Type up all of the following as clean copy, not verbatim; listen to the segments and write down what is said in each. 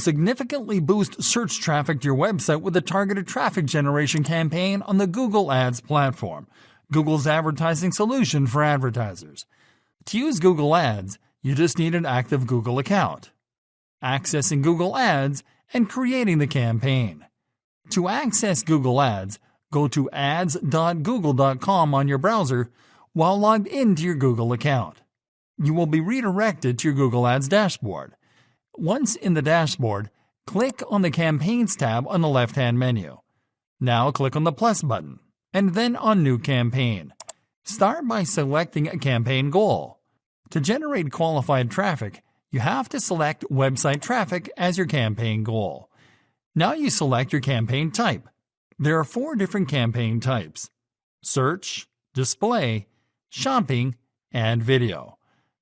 Significantly boost search traffic to your website with a targeted traffic generation campaign on the Google Ads platform, Google's advertising solution for advertisers. To use Google Ads, you just need an active Google account. Accessing Google Ads and creating the campaign. To access Google Ads, go to ads.google.com on your browser while logged into your Google account. You will be redirected to your Google Ads dashboard. Once in the dashboard, click on the Campaigns tab on the left-hand menu. Now click on the plus button, and then on New Campaign. Start by selecting a campaign goal. To generate qualified traffic, you have to select website traffic as your campaign goal. Now you select your campaign type. There are 4 different campaign types: search, display, shopping, and video.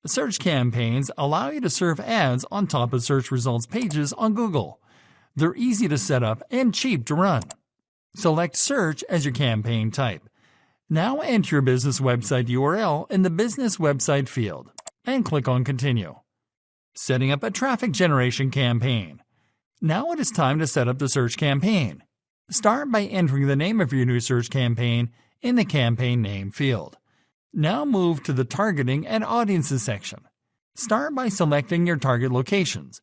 Search campaigns allow you to serve ads on top of search results pages on Google. They're easy to set up and cheap to run. Select search as your campaign type. Now enter your business website URL in the business website field and click on continue. Setting up a traffic generation campaign. Now it is time to set up the search campaign. Start by entering the name of your new search campaign in the campaign name field. Now move to the Targeting and Audiences section. Start by selecting your target locations.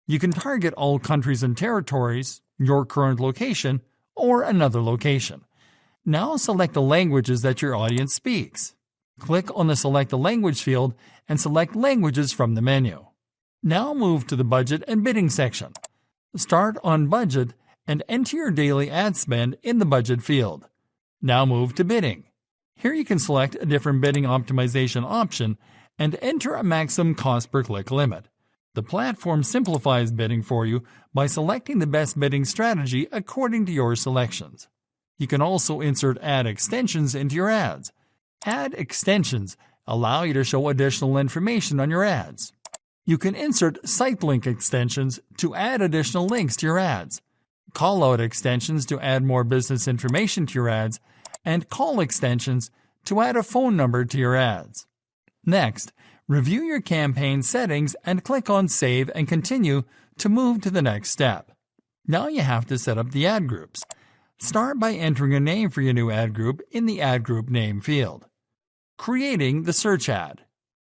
You can target all countries and territories, your current location, or another location. Now select the languages that your audience speaks. Click on the Select a Language field and select Languages from the menu. Now move to the Budget and Bidding section. Start on Budget and enter your daily ad spend in the Budget field. Now move to Bidding. Here you can select a different bidding optimization option and enter a maximum cost per click limit. The platform simplifies bidding for you by selecting the best bidding strategy according to your selections. You can also insert ad extensions into your ads. Ad extensions allow you to show additional information on your ads. You can insert site link extensions to add additional links to your ads, call-out extensions to add more business information to your ads, and call extensions to add a phone number to your ads. Next, review your campaign settings and click on Save and Continue to move to the next step. Now you have to set up the ad groups. Start by entering a name for your new ad group in the Ad Group Name field. Creating the search ad.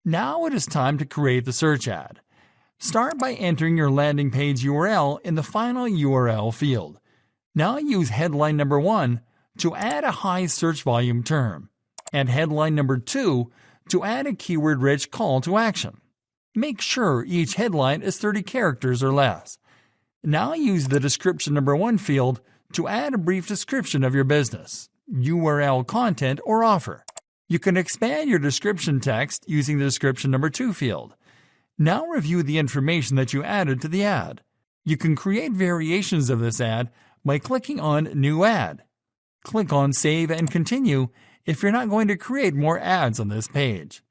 Now it is time to create the search ad. Start by entering your landing page URL in the final URL field. Now use headline number 1 to add a high search volume term, and headline number 2 to add a keyword-rich call to action. Make sure each headline is 30 characters or less. Now use the description number 1 field to add a brief description of your business, URL content, or offer. You can expand your description text using the description number 2 field. Now review the information that you added to the ad. You can create variations of this ad by clicking on New Ad. Click on Save and Continue if you're not going to create more ads on this page.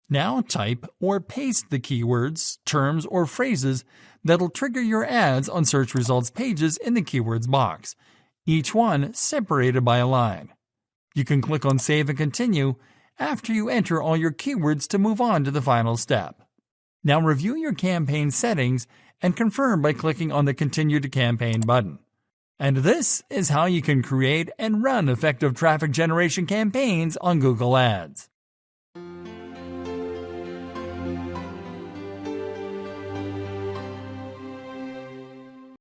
Now type or paste the keywords, terms, or phrases that'll trigger your ads on search results pages in the keywords box, each one separated by a line. You can click on Save and Continue after you enter all your keywords to move on to the final step. Now review your campaign settings and confirm by clicking on the Continue to Campaign button. And this is how you can create and run effective traffic generation campaigns on Google Ads.